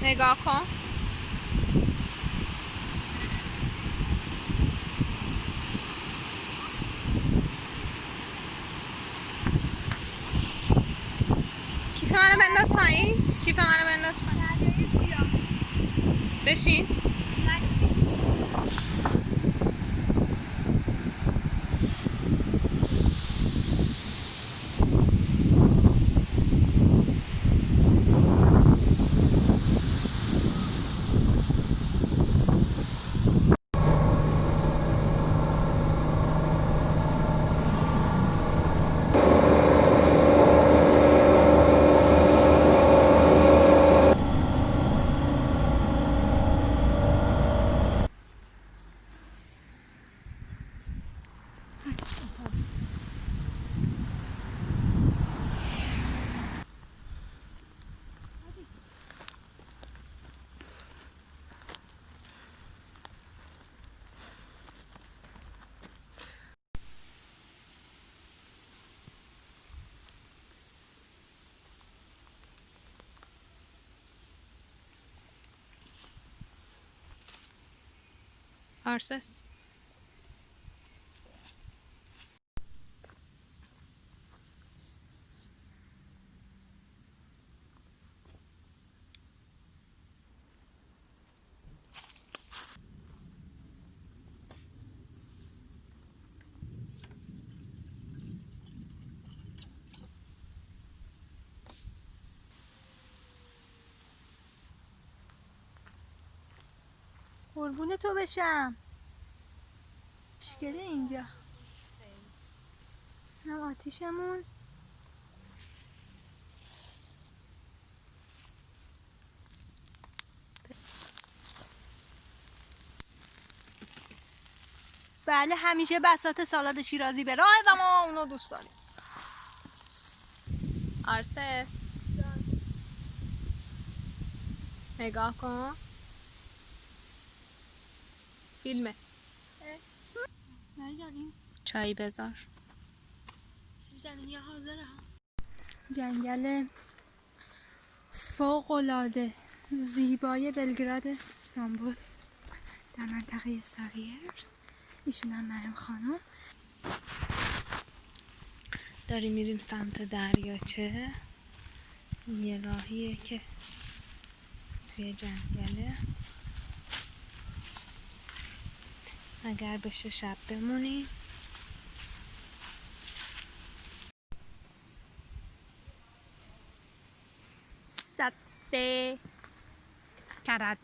نگاه کن. کیف منو بنداز پایین. کیف منو بنداز پایین. بشین. آرسس. قربون تو بشم. مشکله اینجا. هم آتیشمون. بله همیشه بساط سالاد شیرازی به راه و ما اونو دوست داریم. آرسس نگاه کن. فیلمه. مرجان این چایی بذار. سیب زمینی حاضره. جنگل فوق‌العاده زیبای بلگراد استانبول در منطقه سارییر. ایشون هم مریم خانم. داریم میریم سمت دریاچه. یه راهیه که توی جنگله. اگر بشه شب بمونیم. سده کرج.